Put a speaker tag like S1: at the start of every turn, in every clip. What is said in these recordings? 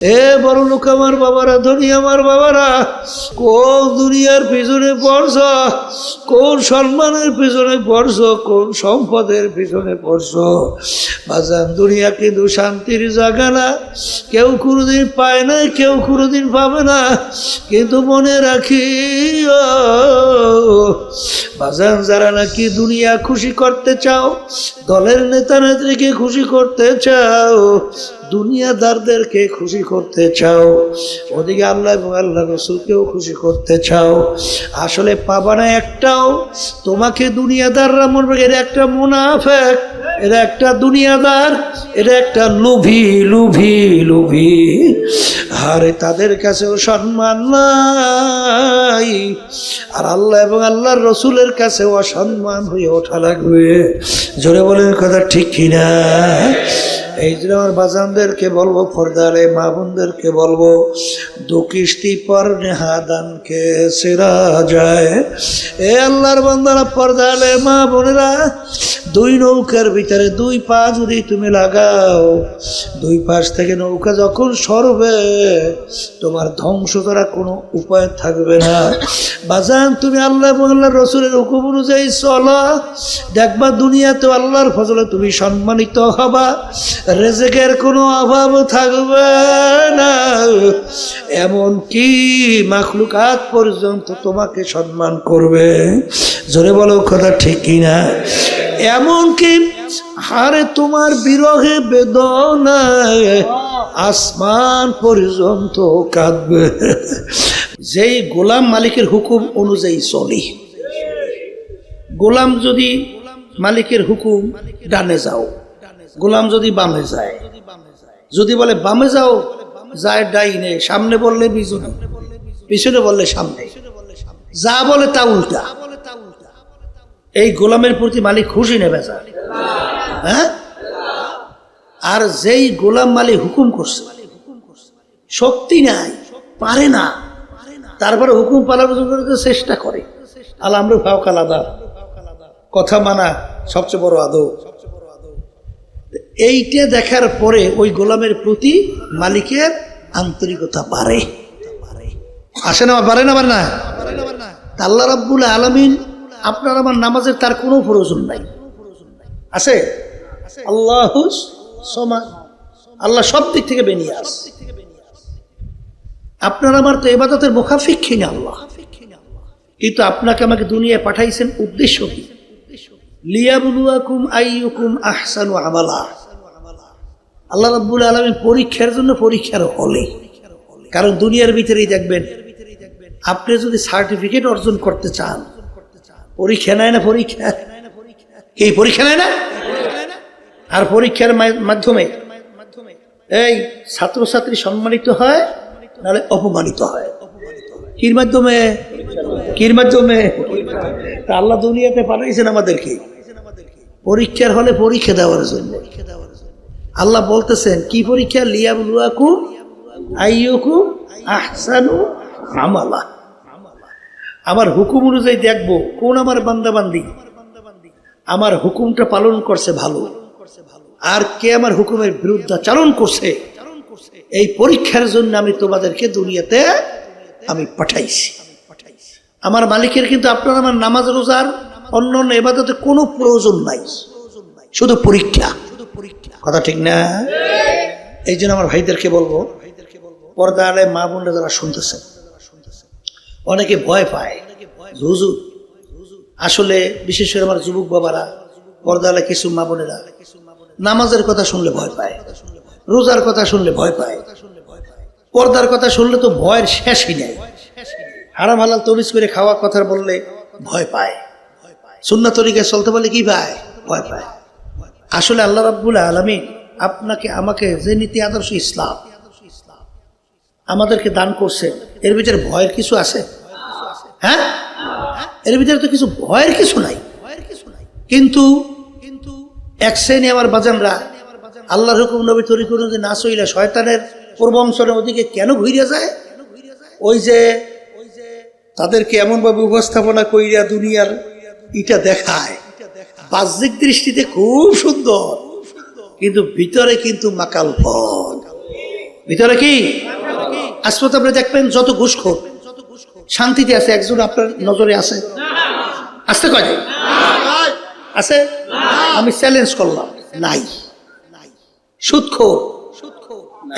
S1: এ বড় লোক আমার বাবারা, ধনী আমার বাবারা, কোন দুনিয়ার পিছনে পড়ছ, কোন সম্মানের পিছনে পড়ছ, কোন সম্পদের পিছনে পড়ছ? বাজান, দুনিয়া কিন্তু শান্তির জায়গা না। কেউ কোনোদিন পায় না, কেউ কোনোদিন পাবে না। কিন্তু মনে রাখি বাজান, যারা নাকি দুনিয়া খুশি করতে চাও, দলের নেতা নেত্রীকে খুশি করতে চাও, দুনিয়াদারদেরকে খুশি করতে চাও, ওদিকে আল্লাহ এবং আল্লাহ রসুলকেও খুশি করতে চাও, আসলে পাবা না একটাও। তোমাকে দুনিয়াদাররা মনে, এরা একটা মুনাফিক, এরা একটা দুনিয়াদার, এরা একটা লোভী লোভী লোভী। আরে তাদের কাছেও সম্মান নাই, আর আল্লাহ এবং আল্লাহর রসুলের কাছেও অসম্মান হয়ে ওঠা লাগবে। জোরে বলেন কথা ঠিক কিনা? এই জন্য আমার বাজানদেরকে বলবো, পর্দালে মা বোনদেরকে বলবো, দু কিস্তি পর নেহাদানকে সেরা যায়। এ আল্লাহর বান্দারা, পর্দালে মা বোনেরা, দুই নৌকার ভিতরে দুই পা যদি তুমি লাগাও, দুই পাশ থেকে নৌকা যখন সরবে, তোমার ধ্বংস করার কোনো উপায় থাকবে না। বাজান, তুমি আল্লাহ এবং আল্লাহর রসুলের হুকুম অনুযায়ী চলো, দেখবা দুনিয়াতে আল্লাহর ফজলে তুমি সম্মানিত হবা, রিজিকের কোনো অভাব থাকবে না। এমন কি মাখলুকাত পর্যন্ত তোমাকে সম্মান করবে। জোরে বলো কথা ঠিক কিনা? এমনকি হারে তোমার বিরহে বেদনায় আসমান পর্যন্ত কাঁদবে। যেই গোলাম মালিকের হুকুম অনুযায়ী চলে, গোলাম যদি মালিকের হুকুম ডানে যাও, গোলাম যদি বামে যায়, যদি বলে বামে যাও, যায় ডাইনে, সামনে বললে পিছনে, পিছনে বললে সামনে, যা বলে তা উল্টা। এই গোলামের প্রতি মালিক খুশি নেবে যা, হ্যাঁ? আর যেই গোলাম মালিক হুকুম করছে, শক্তি নাই, পারে না, তারপরে হুকুম পালন করতে চেষ্টা করে, আল আমরু ফাওকাল আদাব, কথা মানা সবচেয়ে বড় আদব। এইটা দেখার পরে ওই গোলামের প্রতি মালিকের আন্তরিকতা বাড়ে, আসে না? বাড়ে না? বাড়ে না? আল্লাহ রাব্বুল আলামিন আপনার আমার নামাজের তার কোনো প্রয়োজন নাই, আছে? আল্লাহ সমান, আল্লাহ সব দিক থেকে বেরিয়ে আস। আপনার আমার তো ইবাদতের মুখাফিক্ষী না আল্লাহ, কিন্তু আপনাকে আমাকে দুনিয়ায় পাঠাইছেন উদ্দেশ্য কি? লিয়াবলুয়াকুম আইয়ুকুম আহসানু আমালা। আল্লাহ রাব্বুল আলামিন পরীক্ষার জন্য পরীক্ষার হলে, কারণ দুনিয়ার ভিতরেই দেখবেন, আপনি যদি সার্টিফিকেট অর্জন করতে চান, পরীক্ষা নেয় না? পরীক্ষা কি? পরীক্ষা নেয় না? আর পরীক্ষার মাধ্যমে এই ছাত্রছাত্রী সম্মানিত হয়, নাহলে অপমানিত হয়। কির মাধ্যমে? কির মাধ্যমে? তা আল্লাহ দুনিয়াতে পাঠাইছেন আমাদেরকে পরীক্ষার হলে পরীক্ষা দেওয়ার জন্য। আল্লাহ বলতেছেন কি পরীক্ষা? লিয়াবলুয়াকুম আইয়ুকুম আহসানু আমালা। আমার হুকুম অনুযায়ী দেখবো কোন আমার বান্দাবান্দি আমার হুকুমটা পালন করছে ভালো, আর কে আমার হুকুমের বিরুদ্ধাচরণ করছে। এই পরীক্ষার জন্য আমি তোমাদেরকে দুনিয়াতে আমি পাঠাইছি। আমার মালিকের কিন্তু আপনার আমার নামাজ রোজার অন্য অন্য ইবাদতে কোনো প্রয়োজন নাই, শুধু পরীক্ষা। কথা ঠিক না? এই জন্য আমার ভাইদেরকে বলবো, পর্দা আলে মা বোনরা যারা শুনতেছেন, অনেকে ভয় পায়, হুজুর আসলে বিশেষ করে আমার যুবক বাবারা, পর্দা আলে কিছু মা বোনেরা নামাজের কথা শুনলে ভয় পায়, রোজার কথা শুনলে ভয় পায়, পর্দার কথা শুনলে তো ভয়ের শেষই নেই, হারাম হালাল তরিজ করে খাওয়া কথা বললে ভয় পায়, সুন্নাত তরিকায় চলতে বলে কি পায়? ভয় পায়। আসলে আল্লাহ রাব্বুল আলামিন আপনাকে আমাকে যে নীতি আদর্শ ইসলাম আমাদেরকে দান করছেন, এর ভিতরে ভয়ের কিছু আছে? হ্যাঁ, এর ভিতরে তো কিছু ভয়ের কিছু নাই। কিন্তু এক শ্রেণী আমার বাজানরা আল্লাহর হুকুম নবী তরিকা অনুযায়ী না চইলা শয়তানের পূর্বাংশনের ওদিকে কেন ঘুরে যায়? ওই যে তাদেরকে এমনভাবে উপস্থাপনা কইরা দুনিয়ার এটা দেখায়, বাহ্যিক দৃষ্টিতে খুব সুন্দর, কিন্তু ভিতরে কিন্তু মাকাল ফল, ভিতরে কি? আসলে আপনি দেখবেন যত ঘুষখোর শান্তিতে আছে, একজন আপনার নজরে আছে? আসতে কয় আছে? আমি চ্যালেঞ্জ করলাম, নাই। সুদখোর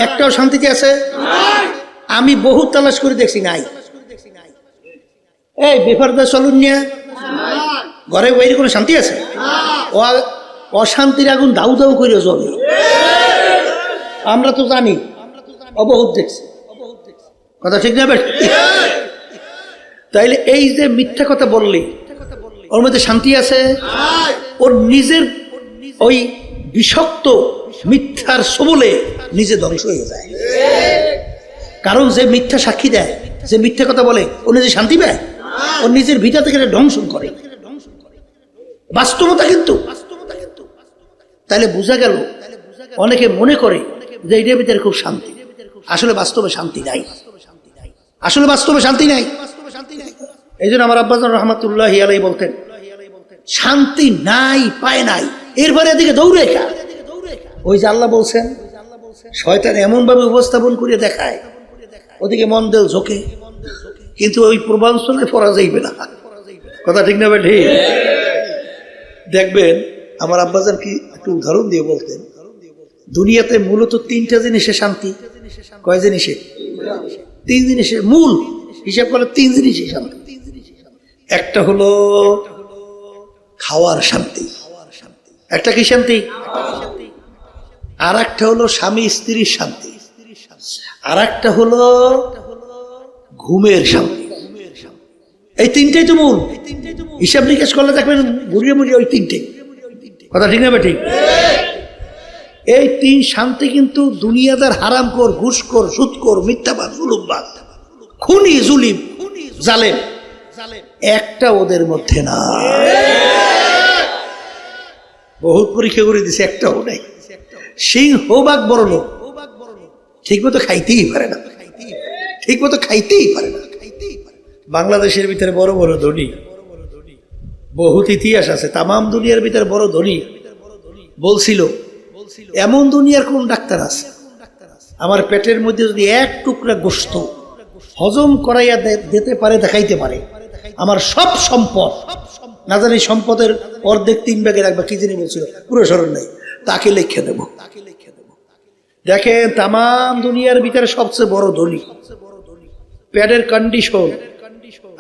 S1: একটাও শান্তিতে আছে? আমি বহু তালাশ করে দেখছি, নাই। এই বেফারদা চলুন নিয়ে ঘরে বাইরে কোনো শান্তি আছে? অশান্তির আগুন দাউ দাউ করে জ্বলে, আমরা তো জানি, অবহুত দেখছি। কথা ঠিক না? তাইলে এই যে মিথ্যা কথা বললি, ওর মধ্যে শান্তি আছে? ওর নিজের ওই বিষাক্ত মিথ্যার সবলে নিজে ধ্বংস হয়ে যায়। কারণ যে মিথ্যা সাক্ষী দেয়, যে মিথ্যা কথা বলে, ও নিজে শান্তি পায়? ওর নিজের ভিতর থেকে ধ্বংস করে বাস্তবতা। কিন্তু তাহলে বোঝা গেল, অনেকে মনে করে যে এটার ভিতরে খুব শান্তি, আসলে বাস্তবে শান্তি নাই। আসলে বাস্তবে শান্তি নাই। এই জন্য আমার আব্বাজান রহমাতুল্লাহি আলাইহি বলতেন, শান্তি নাই, পায় নাই, এরপরে এদিকে দৌড়ে খা। ওই যে আল্লাহ বলছেন, শয়তান এমন ভাবে উপস্থাপন করে দেখায়, ওদিকে মন দেল ঝোঁকে, কিন্তু ওই প্রবঞ্চনায় পড়া যাইবে না। কথা ঠিক না? ঠিক। দেখবেন আমার আব্বাজান কি একটু উদাহরণ দিয়ে বলতেন, দুনিয়াতে মূলত তিনটা জিনিসে শান্তি। কয় জিনিসে? তিন জিনিসে মূল হিসাব করে, তিন জিনিসে শান্তি। একটা হলো খাওয়ার শান্তি, একটা কি শান্তি? আর একটা হলো স্বামী স্ত্রীর শান্তি, আর একটা হলো ঘুমের শান্তি। এই তিনটাই তো মূল। হিসাব নিকাশ করলে দেখবেন ঘুরিয়ে মুড়িয়ে ওই তিনটে। কথা ঠিক না? ঠিক। এই তিন শান্তি কিন্তু দুনিয়াদার হারামখোর, ঘুষখোর, সুদখোর, মিথ্যাবাদ, জুলুমবাজ, খুনি, জুলিম, জালেম, একটা ওদের মধ্যে না। বহুত পরীক্ষা করে দিছে, একটাও নাই। সিংহভাগ বড় লোক ঠিক মতো খাইতেই পারে না, ঠিক মতো খাইতেই পারে না। বাংলাদেশের ভিতরে বড় বড় ধনী, বহুত ইতিহাস আছে। তামাম দুনিয়ার ভিতরে বড় ধনী বলছিল, এমন দুনিয়ার কোন ডাক্তার আছে আমার পেটের মধ্যে যদি এক টুকরা গোশত হজম করাইয়া দিতে পারে, দেখাইতে পারে, আমার সব সম্পদ, না জানি সম্পদের অর্ধেক 3 ভাগের 1 ভাগ কি জিনিস বলছিল, পুরো স্মরণ নাই, তাকে লিখে দেব। দেখেন তামাম দুনিয়ার ভিতরে সবচেয়ে বড় ধনী, পেটের কন্ডিশন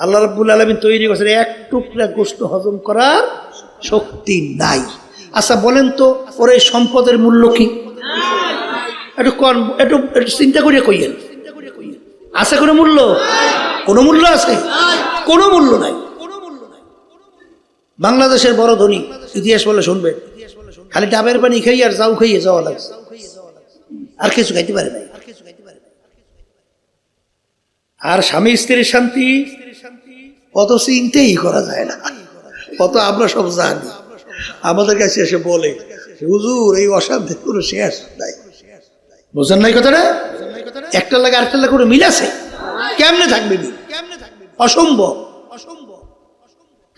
S1: আল্লাহ রাব্বুল আলামিন তৈরি করেছেন, এক টুকরা গোশত হজম করার শক্তি নাই। আচ্ছা বলেন তো, ওর এই সম্পদের মূল্য কি? একটু চিন্তা করিয়া কইয়েন, আছে কোনো মূল্য? কোনো মূল্য আছে? কোনো মূল্য নাই। বাংলাদেশের বড় ধনী ইতিহাস বলে শুনবেন, খালি ডাবের পানি খাই আর যাও খাইয়ে যাওয়া লাগছে, আর কিছু খাইতে পারে নাই। আর স্বামী স্ত্রীর শান্তি কত চিন্তাই করা যায় না, কত আমরা সব জানি। আমাদের কাছে এসে বলে, হুজুর এই অশান্তি কোনো শেষ নাই। বুঝেন নাই কথাটা? একটা লাগে আরেকটা লাগে কোনো মিল আছে? কেমনে থাকবে? অসম্ভব।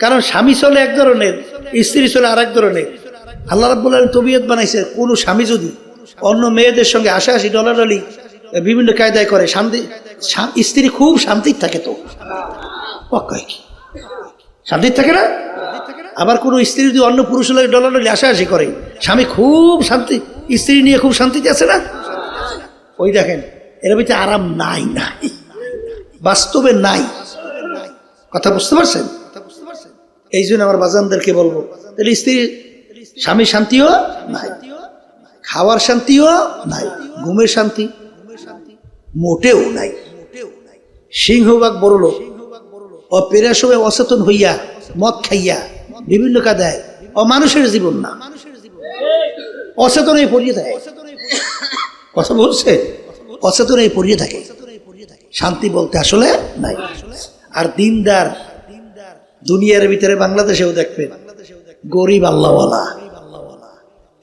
S1: কারণ স্বামী চলে এক ধরনের, স্ত্রী চলে আর এক ধরনের। আল্লাহ রাব্বুল আলামিন তবিয়ত বানাইছে, কোন স্বামী যদি অন্য মেয়েদের সঙ্গে হাসাহাসি ডলাডলি বিভিন্ন কায়দায় করে, শান্তি, স্ত্রী খুব শান্তির থাকে, তো শান্তির থাকে না? আবার কোন স্ত্রী যদি অন্য পুরুষের লাগে ডলাডলি হাসাহাসি করে, স্বামী খুব শান্তি, স্ত্রী নিয়ে খুব শান্তিতে আছে না? ওই দেখেন এর ভিতরে আরাম নাই, নাই, বাস্তবে নাই। কথা বুঝতে পারছেন? এই জন্য আমার বাজানদেরকে বলবো, তাহলে স্ত্রী স্বামী শান্তিও নাই, খাওয়ার শান্তিও নাই, ঘুমের শান্তি মোটেও নাই। সিংহভাগ বড় লোক ও পেরার সময় অচেতন হইয়া মদ খাইয়া বিভিন্ন কাদায় ও মানুষের জীবন না, অচেতন হয়ে পড়িয়ে থাকে। কথা বলছে, অচেতন হয়ে পড়িয়ে থাকে, শান্তি বলতে আসলে নাই। আর দিনদার দুনিয়ার ভিতরে বাংলাদেশেও দেখবেন গরিব আল্লাহওয়ালা,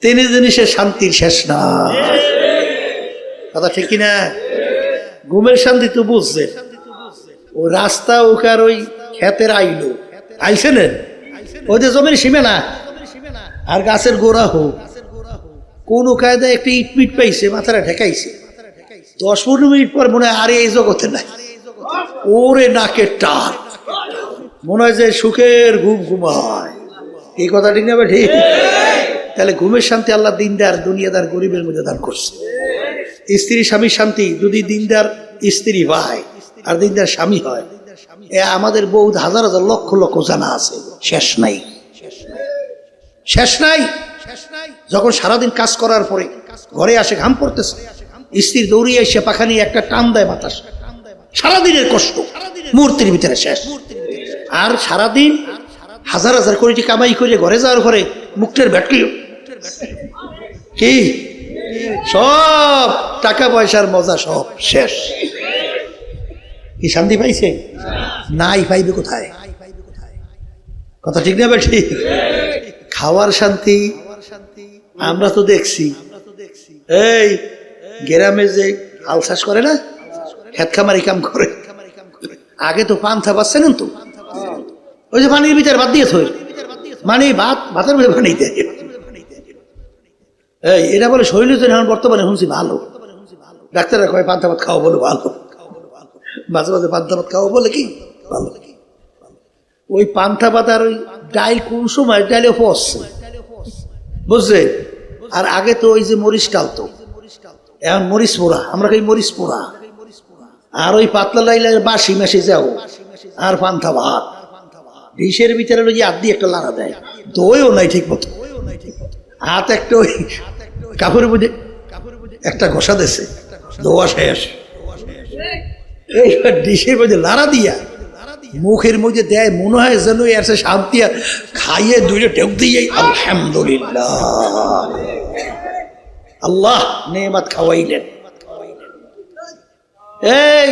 S1: তিনি জিনিসের শান্তির শেষ না। কথা ঠিক কিনা? ঘুমের শান্তি তো বুঝছে, ও রাস্তা ওকার ওই ক্ষেতের আইলো আইছে না, ওই যে জমির সীমে না আর গাছের গোড়া হোক, কোন কায়দায় একটা ইটপিট পাইছে, মাথাটা ঠেকাইছে, 10-15 মিনিট পর মনে হয় আরে এই জগতে নাই, ওরে নাকের টান, মনে হয় যে সুখের ঘুম ঘুমায়। এই কথা ঠিক না ঠিক? তাহলে ঘুমের শান্তি আল্লাহ দিনদার দুনিয়াদার গরিবের মধ্যে দান করছে। স্ত্রী স্বামীর শান্তি যদি দিনদার স্ত্রী হয় আর দিনদার স্বামী হয়, এ আমাদের বহুত হাজার হাজার লক্ষ লক্ষ জানা আছে, শেষ নাই, শেষ নাই। যখন সারাদিন কাজ করার পরে ঘরে আসে, ঘাম পড়তেছে, স্ত্রীর দৌড়িয়ে এসে পাখা নিয়ে একটা টান দেয় বাতাস, সারাদিনের কষ্ট মুহূর্তের ভিতরে শেষ। আর সারাদিন হাজার হাজার কোটি কামাই করে ঘরে যাওয়ার পরে মুখের ভেটকি কি সব টাকা পয়সার মজা সব শেষ। কি শান্তি পাইছে? নাই, পাইবে কোথায়? কথা ঠিক না ঠিক? খাওয়ার শান্তি আমরা তো দেখছি, এই গ্রামে যে হাল চাষ করে না, খেত খামারি কাম করে, আগে তো পান্থা পাচ্ছেন তো, ওই যে পানির ভিতরে ভাত দিয়ে থই, মানে ভাতের মধ্যে পানি দেয়, এই এটা বলে শরীরে তো এখন বর্তমানে শুনছি ভালো, ডাক্তাররা কয় পান্থা ভাত খাওয়া বলে ভালো, মাঝে মাঝে পান্থা ভাত খাওয়া বলে কি ভালো। ওই পান্থা ভাত আর ওই ডাইল কোন সময় ডাইলে পচছে, বুঝছে? আর আগে তো ওই যে মরিচ টালতো, এখন মরিচ পোড়া, আমরা কই মরিচ পোড়া, আর ওই পাতলা লাইলের বাসি মাসি যাও, আর পান্থা ভাত ডিশের ভিতরে ওই যে হাত দিয়ে একটা লাড়া দেয়, দইও নাই ঠিক মতো, হাত একটা ওই কাপড়ের মধ্যে একটা ঘষা দেছে, দোয়া শেষ। এইবার ডিশের মধ্যে লাড়া দিয়া মুখের মধ্যে দেয়, মনে হয় যেন এর শান্তি, খাইয়ে দুইটা টেক দিয়ে আলহামদুলিল্লাহ, আল্লাহ নেমাত খাওয়াইলেন। এই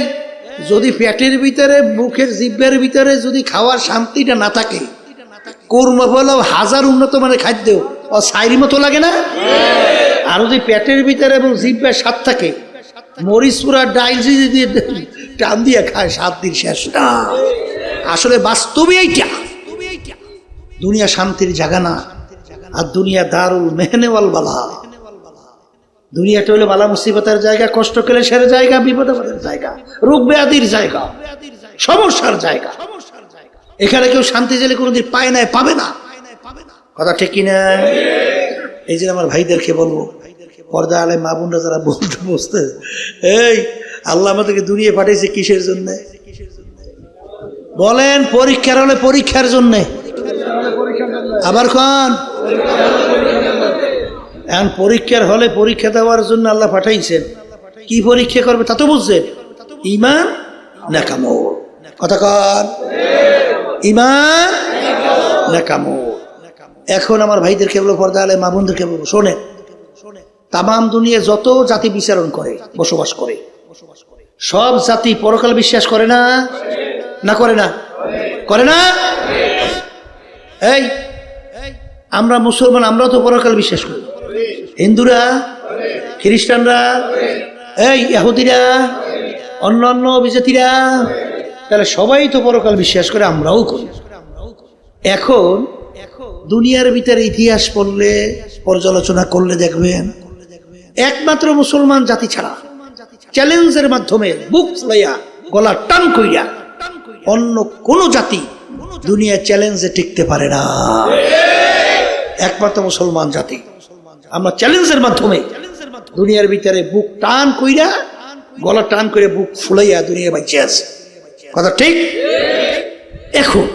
S1: যদি পেটের ভিতরে মুখের জিহ্বার ভিতরে যদি খাওয়ার শান্তিটা না থাকে, কোরমা পোলাও হাজার উন্নত মানের খাদ্য ও সাইরি মতো লাগে না? আর যদি পেটের ভিতরে এবং জিহ্বার স্বাদ থাকে, মরিচ পুরা ডাইল যদি টান দিয়ে খায়, 7 দিন শেষ না। আসলে বাস্তবে এইটা দুনিয়া শান্তির জায়গা না, আর দুনিয়া দারুল মেহনেওয়াল বালা। দুনিয়াটা হলো বালা মুসিবতের জায়গা, কষ্ট করে সেরে জায়গা, বিপদের জায়গা, রোগ ব্যাধির জায়গা, সমস্যার জায়গা। এখানে কেউ শান্তি চাইলে কোনোদিন পায় নাই, পাবে না। কথা ঠিক কিনা? এই যে আমার ভাইদেরকে বলবো, পর্দা আলে মা বোনরা যারা বলতে বসতে, এই আল্লাহ আমাদেরকে দুনিয়া পাঠিয়েছে কিসের জন্য বলেন? পরীক্ষার হলে পরীক্ষার জন্য, আবার কোন এখন পরীক্ষার হলে পরীক্ষা দেওয়ার জন্য আল্লাহ পাঠাইছেন। কি পরীক্ষা করবে তা তো বুঝছেন? ঈমান না কামল। কথা কন, ঈমান না কামল। এখন আমার ভাইদেরকে বলবো, পর্দা আলে মা বোনদেরকে বলবো, শোনেন, তামাম দুনিয়া যত জাতি বিচারণ করে, বসবাস করে, সব জাতি পরকাল বিশ্বাস করে না? না করে না? করে না? এই আমরা মুসলমান, আমরা তো পরকাল বিশ্বাস করি। হিন্দুরা, খ্রিস্টানরা, এই ইহুদিরা, অন্যান্য বিজাতিরা, তাহলে সবাই তো পরকাল বিশ্বাস করে, আমরাও করি। এখন দুনিয়ার ভিতরে ইতিহাস পড়লে, পর্যালোচনা করলে দেখবেন, একমাত্র মুসলমান জাতি ছাড়া চ্যালেঞ্জের মাধ্যমে বুক ফুলাইয়া গলা টান কইরা অন্য কোন জাতি দুনিয়া চ্যালেঞ্জে টিকতে পারে না। একমাত্র মুসলমান জাতি আমরা চ্যালেঞ্জের মাধ্যমে দুনিয়ার ভিতরে বুক টান কইরা, গলা টান করে বুক ফুলাইয়া দুনিয়া বাইচে আছে। কথা ঠিক? এখন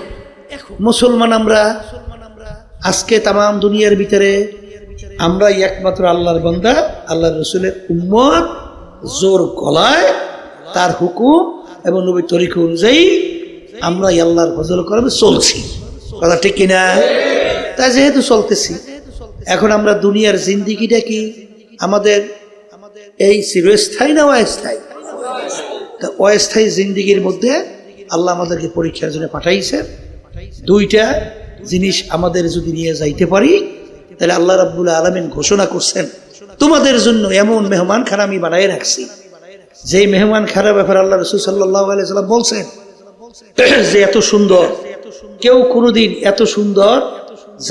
S1: মুসলমান আমরা আজকে তামাম দুনিয়ার ভিতরে আমরা একমাত্র আল্লাহর বান্দা, আল্লাহর রাসূলের উম্মত, জোর গলায় তার হুকুম এবং নবীর তরিকা অনুযায়ী আমরা আল্লাহর ফজল করবে চলছি। কথা ঠিক কিনা? তাই যেহেতু চলতেছি, এখন আমরা দুনিয়ার জিন্দিগিটা কি আমাদের এই চিরস্থায়ী না অস্থায়ী? অস্থায়ী জিন্দিগির মধ্যে আল্লাহ আমাদেরকে পরীক্ষার জন্য পাঠাইছে। দুইটা জিনিস আমাদের যদি নিয়ে যাইতে পারি, তাহলে আল্লাহ রাব্বুল আলামিন ঘোষণা করছেন, তোমাদের জন্য এমন মেহমানখানা আমি বানায় রাখছি, যে মেহমানখানার ব্যাপারে আল্লাহ রাসূল সাল্লাল্লাহু আলাইহি ওয়াসাল্লাম বলছেন যে এত সুন্দর, কেউ কোনোদিন এত সুন্দর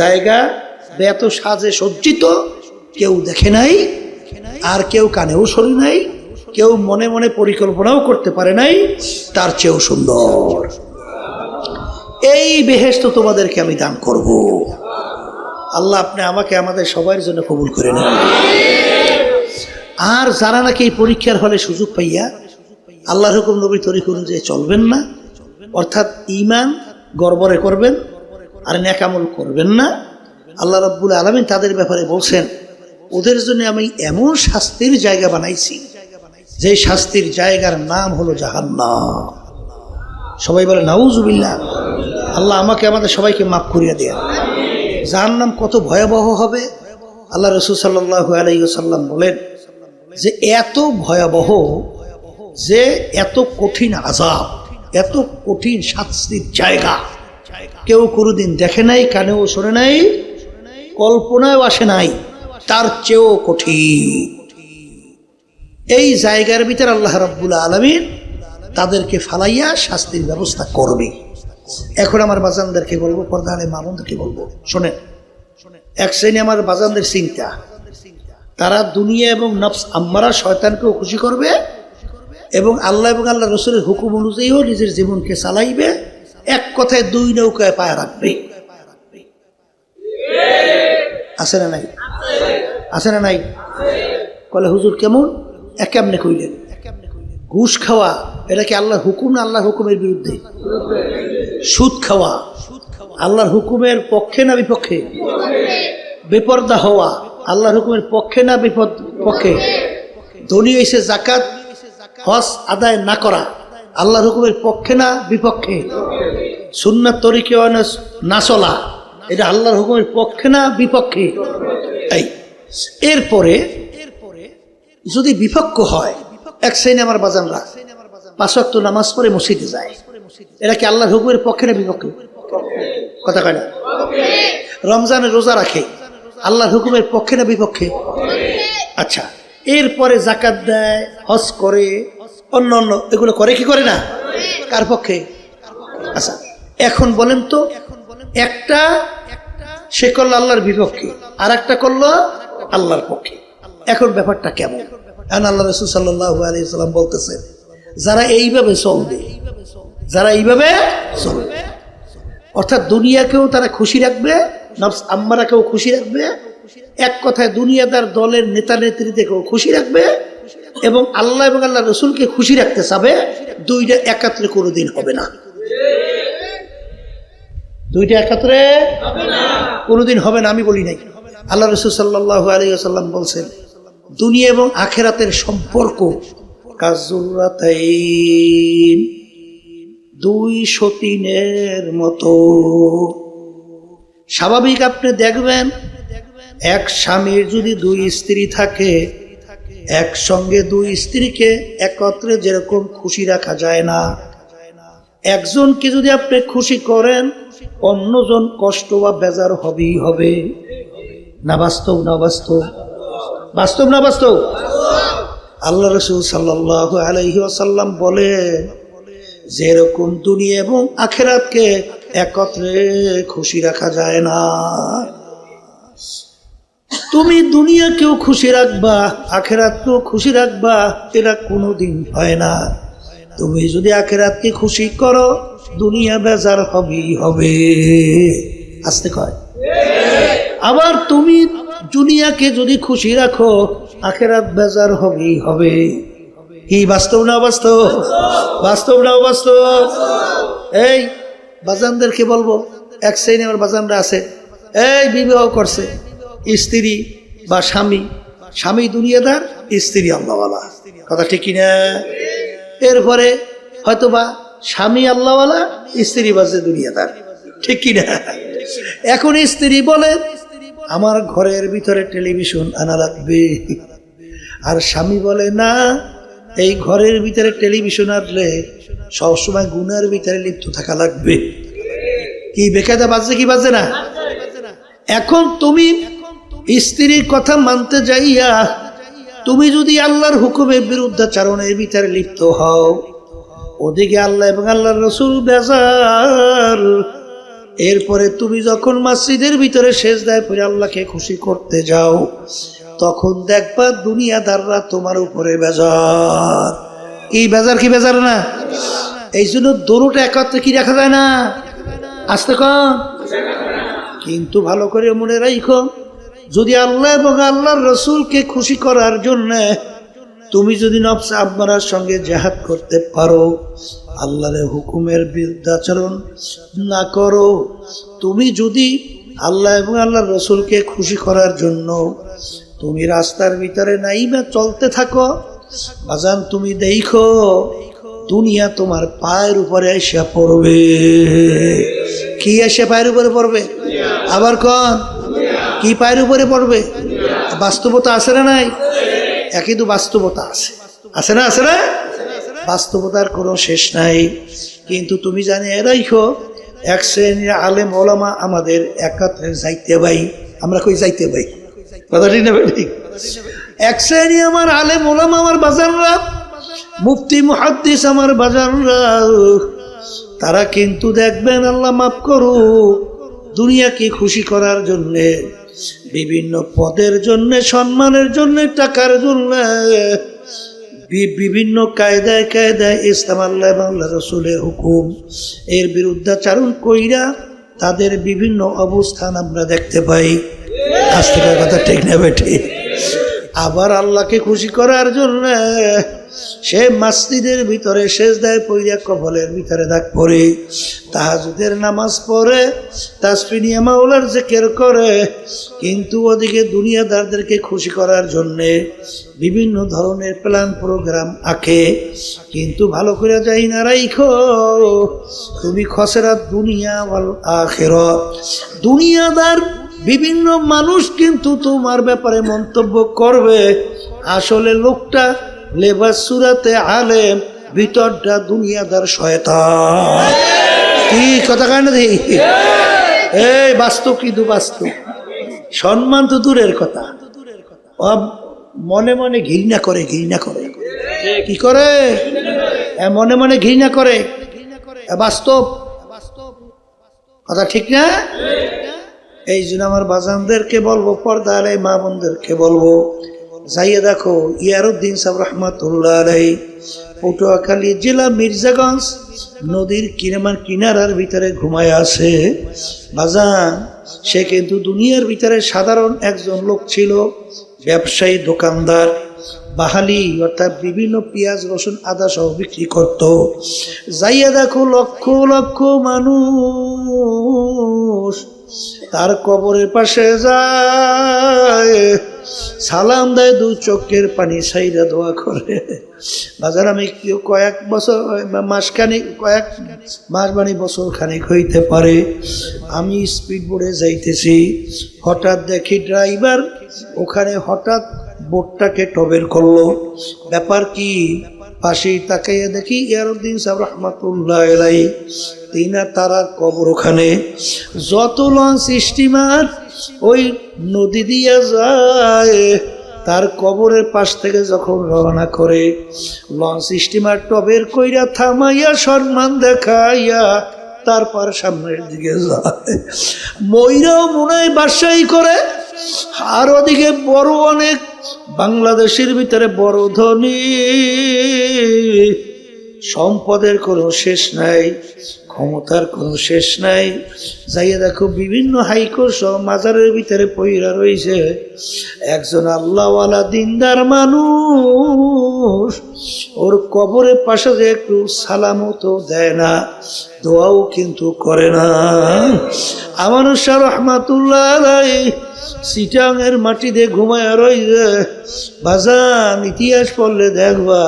S1: জায়গা বা এত সাজে সজ্জিত কেউ দেখে নাই, আর কেউ কানেও শোনে নাই, কেউ মনে মনে পরিকল্পনাও করতে পারে নাই তার চেয়েও সুন্দর। এই বেহেশত তোমাদেরকে আমি দান করব। আল্লাহ আপনি আমাকে আমাদের সবার জন্য কবুল করে নেন। আর যারা নাকি এই পরীক্ষার হলে সুযোগ পাইয়া আল্লাহর হুকুম নবীর তরিকা অনুযায়ী চলবেন না, অর্থাৎ ঈমান গড়বড়ে করবেন আর নেক আমল করবেন না, আল্লাহ রাব্বুল আলামিন তাদের ব্যাপারে বলছেন ওদের জন্য আমি এমন শাস্তির জায়গা বানাইছি যে শাস্তির জায়গার নাম হলো জাহান্নাম। সবাই বলে নাউজুবিল্লাহ। আল্লাহ আমাকে আমাদের সবাইকে মাফ করিয়া দেন। জাহান্নাম কত ভয়াবহ হবে আল্লাহ রাসূল সাল্লাল্লাহু আলাইহি ওয়াসাল্লাম বলেন যে এত ভয়াবহ, যে এত কঠিন আযাব, এত কঠিন শাস্তির জায়গা কেউ কোনোদিন দেখে নাই, কানেও শোনে নাই, কল্পনাও আসে নাই, তার চেয়েও কঠিন। এই জায়গার ভিতরে আল্লাহ রাব্বুল আলামিন তাদেরকে ফালাইয়া শাস্তির ব্যবস্থা করবে। এখন আমার বাজানদেরকে বলবো, পর্দারে মামুনদেরকে বলবো, শোনেন, এক শ্রেণী আমার বাজানদের চিন্তা, তারা দুনিয়া এবং নফস আম্মারা শয়তানকেও খুশি করবে এবং আল্লাহ রসুলের হুকুম অনুযায়ীও নিজের জীবনকে চালাইবে, এক কথায় দুই নৌকায় পায়ে রাখবে। আছে না নাই? আছে না নাই? কলে হুজুর কেমন? কেমনে কইলেন? ঘুষ খাওয়া এটা কি আল্লাহর হুকুম না আল্লাহর হুকুমের বিরুদ্ধে? সুদ খাওয়া আল্লাহর হুকুমের পক্ষে না বিপক্ষে? বেপরদা হওয়া আল্লাহর হুকুমের পক্ষে না বিপক্ষে? ধনী হইছে যাকাত হজ আদায় না করা আল্লাহর হুকুমের পক্ষে না বিপক্ষে? সুন্নাত তরিকে না চলা এটা আল্লাহর হুকুমের পক্ষে না বিপক্ষে? এই এরপরে যদি বিপক্ষ হয়, এক শ্রেণী আমার বাজানরা 5 ওয়াক্ত নামাজ পড়ে মসজিদে যায়, এরা কি আল্লাহর হুকুমের পক্ষে না বিপক্ষে? কথা কয় না? রমজানের রোজা রাখে আল্লাহর হুকুমের পক্ষে না বিপক্ষে? আচ্ছা, এরপরে যাকাত দেয়, হজ করে, অন্য অন্য এগুলো করে কি করে না? কার পক্ষে? আচ্ছা এখন বলেন তো, একটা সে করলো আল্লাহর বিপক্ষে আর একটা করলো আল্লাহর পক্ষে, এখন ব্যাপারটা কেমন? এখন আল্লাহ রাসূল সাল্লাল্লাহু আলাইহি ওয়াসাল্লাম বলতেছেন যারা এইভাবে চলবে, যারা এইভাবে চলবে, অর্থাৎ দুনিয়াকেও তারা খুশি রাখবে, নফস আম্মারাকেও খুশি রাখবে, এক কথায় দুনিয়াদার দলের নেতা নেত্রীদেরকেও খুশি রাখবে এবং আল্লাহ এবং আল্লাহ রসুলকে খুশি রাখতে চাবে, দুইটা একাত্রে কোনোদিন হবে না। দুইটা একাত্রে কোনোদিন হবে না, আমি বলি নাই, আল্লাহ রাসূল সাল্লাল্লাহু আলাইহি ওয়াসাল্লাম বলছেন দুনিয়া এবং আখিরাতের সম্পর্ক কাজুরাতাইন, দুই সতীনের মতো। স্বাভাবিক আপনি দেখবেন এক স্বামীর যদি 2 স্ত্রী থাকে, একসঙ্গে 2 স্ত্রীকে একত্রে যেরকম খুশি রাখা যায় না, একজনকে যদি আপনি খুশি করেন অন্যজন কষ্ট বা বেজার হবেই হবে। না বাস্তব? না বাস্তব? বাস্তব না বাস্তব? আল্লাহ রাসূল সাল্লাল্লাহু আলাইহি ওয়াসাল্লাম বলে যেরকম দুনিয়া এবং আখিরাতকে একত্রে খুশি রাখা যায় না, তুমি দুনিয়াকেও খুশি রাখবা আখিরাতকেও খুশি রাখবা, এটা কোনোদিন হয় না। তুমি যদি আখিরাতকে খুশি করো দুনিয়া বেজার হবেই হবে। আসতে কয়। আবার তুমি দুনিয়াকে যদি খুশি রাখো আখিরাত বেজার হবেই হবে। কি বাস্তব না বাস্তব? বাস্তব না বাস্তব? এই বাজানদেরকে বলবো, এক শ্রেণী আমার বাজানরা আছে, এই বিবাহ করছে, স্ত্রী বা স্বামী, স্বামী দুনিয়াদার, স্ত্রী আল্লাহওয়ালা, কথা ঠিক কিনা? এরপরে হয়তোবা স্বামী আল্লাহওয়ালা, স্ত্রী বাজে দুনিয়াদার, ঠিক কিনা? এখন স্ত্রী বলে আমার ঘরের ভিতরে টেলিভিশন আনা লাগবে, আর স্বামী বলে না, এই ঘরের ভিতরে টেলিভিশন আনলে সবসময় গুনার ভিতরে লিপ্ত থাকা লাগবে। কি বেকায়দা বাজছে কি বাজে না? এখন তুমি স্ত্রীর কথা মানতে যাইয়া তুমি যদি আল্লাহর হুকুমের বিরুদ্ধাচরণের ভিতরে লিপ্ত হও, ওদিকে আল্লাহ এবং আল্লাহর রাসূল বেজার, এরপরে তুমি যখন মসজিদের ভিতরে সেজদায় পড়ে আল্লাহকে খুশি করতে যাও, তখন দেখবা দুনিয়াদাররা তোমার উপরে বেজার। এই বেজার কি বেজার না? এই জন্য দরুটা একত্রে কি রাখা যায় না? আসতে কম। কিন্তু ভালো করে মনে রাখো, যদি আল্লাহ এবং আল্লাহর রসুলকে খুশি করার জন্য তুমি যদি নফস আম্মারার সঙ্গে জিহাদ করতে পারো, আল্লাহর হুকুমের বিরুদ্ধাচরণ না করো, তুমি যদি আল্লাহ এবং আল্লাহর রসুলকে খুশি করার জন্য তুমি রাস্তার ভিতরে নাই বা চলতে থাকো, বাজান তুমি দেখো দুনিয়া তোমার পায়ের উপরে এসে পড়বে। কি এসে পায়ের উপরে পড়বে? আবার কোন কি পায়ের উপরে পড়বে? বাস্তবতা আছে না নাই? একই তো বাস্তবতা আছে, আছে না? আছে না? বাস্তবতার কোনো শেষ নাই। কিন্তু তুমি জানি রাখো, এক শ্রেণীর আলেম ওলামা আমাদের একত্রে যাইতে ভাই, আমরা কই যাইতে ভাই, কথা ঠিক না? ঠিক। এক শ্রেণী আমার আলেম ওলামা আমার বাজাররা, মুফতি মুহাদ্দিস আমার বাজাররা, তারা কিন্তু দেখবেন আল্লাহ মাফ করুক, দুনিয়াকে খুশি করার জন্যে, বিভিন্ন পদের জন্য, সম্মানের জন্য, টাকার জন্য বিভিন্ন কায়দায় কায়দায় ইসলাম আল্লাহ এবং আল্লাহ রসুলের হুকুম এর বিরুদ্ধাচারণ কইরা তাদের বিভিন্ন অবস্থান আমরা দেখতে পাই। আজ থেকে কথা ঠিক না বেঠি? আবার আল্লাহকে খুশি করার জন্য সে মসজিদের ভিতরে সেজদায় পইরা কবলের ভিতরে দাগ পড়ে, তাহাজ্জুদের নামাজ পড়ে, তাসবিহ নিয়ে মাওলার জিকির করে, কিন্তু ওদিকে দুনিয়াদারদেরকে খুশি করার জন্যে বিভিন্ন ধরনের প্ল্যান প্রোগ্রাম আঁকে। কিন্তু ভালো করে যাই না রাইখো, তুমি খসরাত দুনিয়া ওয়াল আখিরাত। দুনিয়াদার বিভিন্ন মানুষ কিন্তু তোমার ব্যাপারে মন্তব্য করবে, আসলে লোকটা লেবাস সুরাতে আলেম, ভিতরটা দুনিয়াদার শয়তান। কি কথা কয় না দেখি? এই বাস্তব, কিন্তু বাস্তব। সম্মান তো দূরের কথা, মনে মনে ঘৃণা করে, ঘৃণা করে। কি করে? মনে মনে ঘৃণা করে। বাস্তব কথা, ঠিক না? এই জন্য আমার বাজানদেরকে বলবো, পর্দার এই মা বোনদেরকে বলবো, যাইয়ে দেখো ইয়ারউদ্দিন সাহেব রহমাতুল্লাহ আলাইহি পটুয়াখালী জেলা মির্জাগঞ্জ নদীর কিনারার ভিতরে ঘুমায় আছে। বাজান, সে কিন্তু দুনিয়ার ভিতরে সাধারণ একজন লোক ছিল, ব্যবসায়ী, দোকানদার, বাহালি, অর্থাৎ বিভিন্ন পেঁয়াজ রসুন আদা সহ বিক্রি করত। যাইয়া দেখো লক্ষ লক্ষ মানুষ তার কবরের পাশে যায়, সালাম দেয়, দু চোখের পানি সাইরা দোয়া করে। বাজার আমি কয়েক বছর মাসখানিক, কয়েক মাস মানে বছর খানিক হইতে পারে, আমি স্পিড বোর্ডে যাইতেছি, হঠাৎ দেখি ড্রাইভার ওখানে হঠাৎ বোটটাকে টবের করলো। ব্যাপার কি? পাশেই তাকাইয়া দেখি ইয়ারউদ্দিন সাহেব রহমাতুল্লাহ আলাইহি তারার কবর ওখানে। যত লঞ্চ স্টিমার ওই নদী দিয়া যায়, তার কবরের পাশ থেকে যখন রওনা করে, লঞ্চ স্টিমার টবের কইরা থামাইয়া সম্মান দেখাইয়া তারপর সামনের দিকে যায়। ময়রাও মনে হয় বাসাই করে। আর ওদিকে বড় অনেক বাংলাদেশের ভিতরে বড় ধনী, সম্পদের কোনো শেষ নাই, ক্ষমতার কোনো শেষ নাই। যাইয়া দেখো বিভিন্ন হাইকোর্ট সহ মাজারের ভিতরে পইরা রয়েছে একজন আল্লাহওয়ালা দিনদার মানুষ, ওর কবরের পাশে যে একটু সালামও তো দেয় না, দোয়াও কিন্তু করে না। আমার শাহ রহমাতুল্লাহ আলাইহি চিটাঙের মাটিতে ঘুমায় রয়েছে। বাজান, ইতিহাস পড়লে দেখবা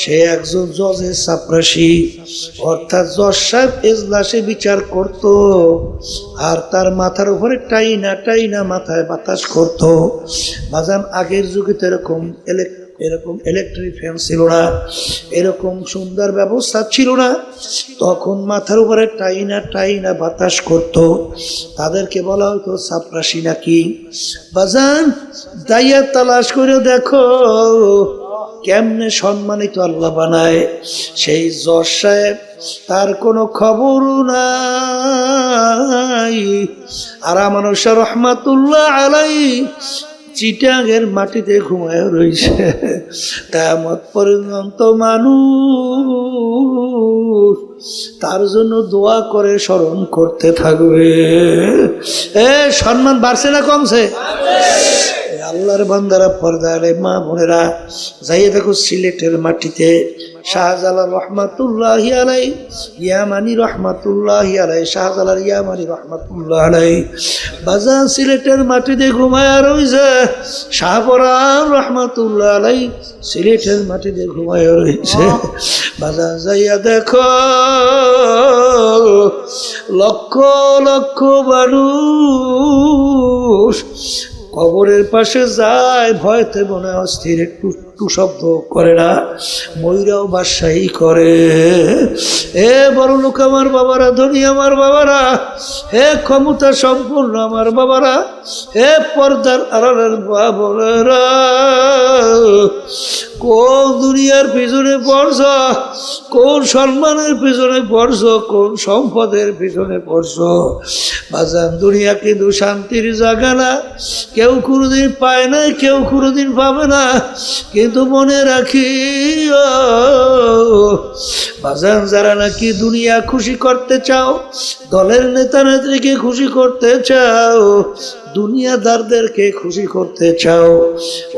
S1: সে একজন জজের চাপরাশি, অর্থাৎ জজ সাহেব এজলাসে বিচার করত, আর তার মাথার উপরে টাইনা টাইনা মাথায় বাতাস করত। বাজান, আগের যুগে তো এরকম ইলেকট্রিক ফ্যান ছিল না, এরকম সুন্দর ব্যবস্থা ছিল না, তখন মাথার উপরে টাইনা টাইনা বাতাস করত, তাদেরকে বলা হতো চাপরাশি নাকি। বাজান, দাইয়া তালাশ করে দেখো কেমনে সম্মানিত আল্লাহ বানায়। সেই জজ সাহেব তার কোনো খবর নাই। আর মানুষ রহমাতুল্লাহ আলাই চিটাঙের মাটিতে ঘুমায় রয়েছে। কিয়ামত পর্যন্ত মানুষ তার জন্য দোয়া করে স্মরণ করতে থাকবে। সম্মান বাড়ছে না কমছে? আল্লাহর বান্দারা, পর্দারে মা বোনেরা, যাইয়ে দেখো সিলেটের মাটিতে শাহজালাল রহমাতুল্লাহি আলাই, ইয়ামানি রহমাতুল্লাহি আলাই, শাহজালাল ইয়ামানি রহমাতুল্লাহ আলাই বাজান সিলেটের মাটিতে ঘুমায়া রয়েছে। শাহপরান রহমাতুল্লাহ আলাই সিলেটের মাটিতে ঘুমায়া রয়েছে। বাজান যাইয়া দেখো লক্ষ লক্ষ মানুষ কবরের পাশে যায়, ভয়তে মনে অস্থির, একটু শব্দ করে না, ময়ূরাও বাদশাহী করে। হে বড় লোক আমার বাবারা, ধনী আমার বাবারা, হে ক্ষমতা সম্পূর্ণ আমার বাবারা, হে পর্দার আড়ালের বাবারা, কোন দুনিয়ার পিছনে পড়ছ, কোন সম্মানের পিছনে পড়ছ, কোন সম্পদের পিছনে পড়ছ? বাজান দুনিয়া কিন্তু শান্তির জায়গা না। কেউ কোনোদিন পায় না, কেউ কোনোদিন পাবে না। কিন্তু মনে রাখি বাজান, যারা নাকি দুনিয়া খুশি করতে চাও, দলের নেতা নেত্রীকে খুশি করতে চাও, দুনিয়াদারদেরকে খুশি করতে চাও,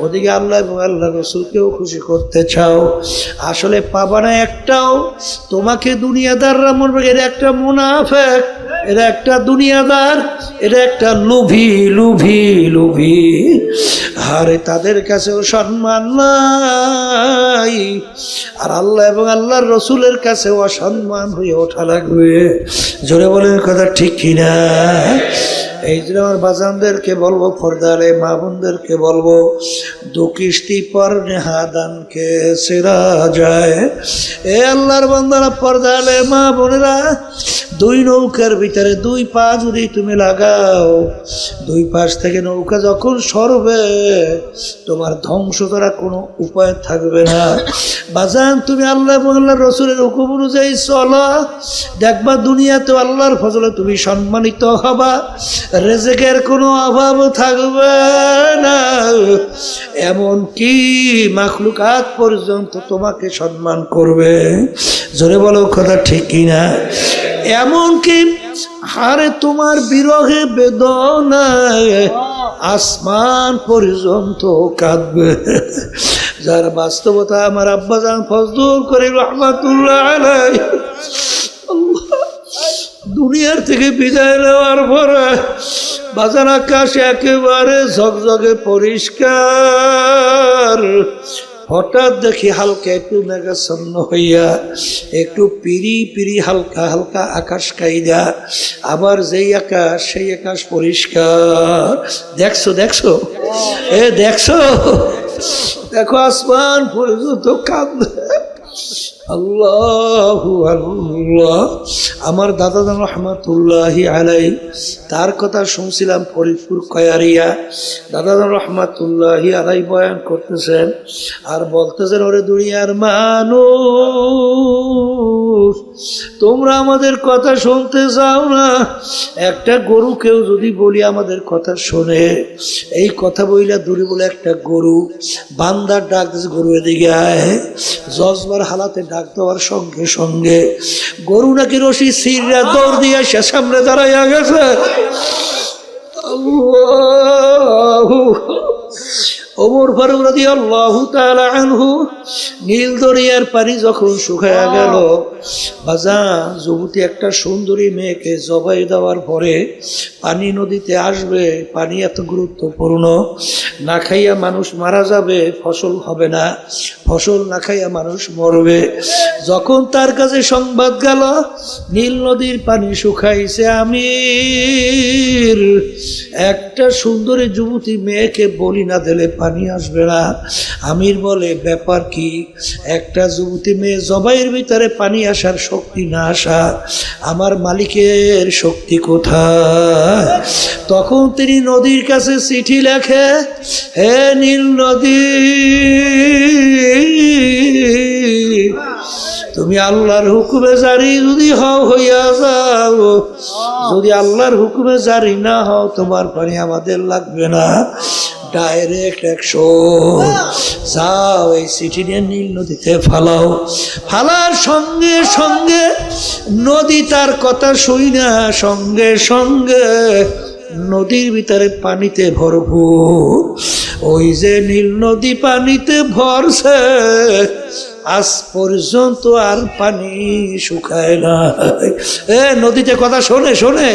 S1: ওদিকে আল্লাহ এবং আল্লাহ রসুলকেও খুশি করতে চাও, আসলে পাবা না একটাও। তোমাকে দুনিয়াদাররা মনে, এরা একটা মুনাফিক, এরা একটা দুনিয়াদার, এরা একটা লোভী লোভী লোভী। আরে তাদের কাছেও সম্মান নাই, আর আল্লাহ এবং আল্লাহর রসুলের কাছেও অসম্মান হয়ে ওঠা লাগবে। জোরে বলেন কথা ঠিক কিনা? এই জন্য আমার বাজানদেরকে বলবো, পর্দারে মা বোনদেরকে বলবো, দু কিস্তি পর নেহাদানকে সেরা যায়। এ আল্লাহর বান্দারা, পর্দারে মা বোনেরা, দুই নৌকার ভিতরে দুই পা যদি তুমি লাগাও, দুই পাশ থেকে নৌকা যখন সরবে, তোমার ধ্বংস করার কোনো উপায় থাকবে না। বাজান তুমি আল্লাহ এবং আল্লাহর রসুলের হুকুম অনুযায়ী চলো, দেখবা দুনিয়াতে আল্লাহর ফজলে তুমি সম্মানিত হবা, রিজিকের কোনো অভাব থাকবে না। এমন কি মাখলুকাত পর্যন্ত তোমাকে সম্মান করবে। জোরে বলো কথা ঠিক কিনা? এমনকি হারে তোমার বিরহে বেদনায় আসমান পর্যন্ত কাঁদবে। যার বাস্তবতা আমার আব্বাজান ফজলুল করিম রহমাতুল্লাহ আলাইহি দুনিয়ার থেকে বিদায় নেওয়ার পরে বাজার আকাশ একেবারে ঝকঝকে পরিষ্কার। হঠাৎ দেখি হালকা একটু মেঘাচ্ছন্ন হইয়া একটু পিরি পিরি হালকা হালকা আকাশ কাইদা, আবার যেই আকাশ সেই আকাশ পরিষ্কার। দেখছো দেখছো দেখছো, দেখো আসমান পর্যন্ত কাঁদবে। আল্লাহু আল্লাহ। আমার দাদাজান রহমাতুল্লাহি আলাইহি তার কথা শুনছিলাম ফরিদপুর কয়ারিয়া। দাদাজান রহমাতুল্লাহি আলাইহি বয়ান করতেছেন আর বলতেছেন, ওরে দুনিয়ার মানুষ, তোমরা আমাদের কথা শুনতে চাও না? একটা গরু কেউ যদি বলি আমাদের কথা শোনে, এই কথা বইলা দূরে বলে একটা গরু বান্দার ডাক দিয়েছে, গরু এদিকে আয়। জজবার হালাতে ডাক দেওয়ার সঙ্গে সঙ্গে গরু নাকি রশি ছিঁড়া দৌড় দিয়ে সে সামনে দাঁড়াইয়া গেছে। ওমর ফারুক রাদিয়াল্লাহু তাআলা আনহু নীল দরিয়ার পানি যখন শুকায়া গেল, বাজান যুবতী একটা সুন্দরী মেয়েকে জবাই দেওয়ার পরে পানি নদীতে আসবে। পানি এত গুরুত্বপূর্ণ, না খাইয়া মানুষ মারা যাবে, ফসল হবে না, ফসল না খাইয়া মানুষ মরবে। যখন তার কাছে সংবাদ গেল নীল নদীর পানি শুকাইছে, আমির একটা সুন্দরী যুবতী মেয়েকে বলি না দিলে পানি আসবে না। আমির বলে, ব্যাপার কি? একটা যুবতী মেয়ে জবাইয়ের ভিতরে পানি আসার শক্তি না আসা, আমার মালিকের শক্তি কোথায়? তখন তিনি নদীর কাছে চিঠি লেখে, হে নীল নদী, তুমি আল্লাহর হুকুমে জারি যদি হও হইয়া যাও, যদি আল্লাহর হুকুমে জারি না হও তোমার পানি আমাদের লাগবে না, ডাইরেক্ট 100 যাও, এই চিঠি নিয়ে নীল নদীতে ফালাও। ফালার সঙ্গে সঙ্গে নদী তার কথা শুই না, সঙ্গে সঙ্গে নদীর ভিতরে পানিতে ভরপুর। ওই যে নীল নদী পানিতে ভরছে, আজ পর্যন্ত আর পানি শুকায় না। নদীতে কথা শোনে শোনে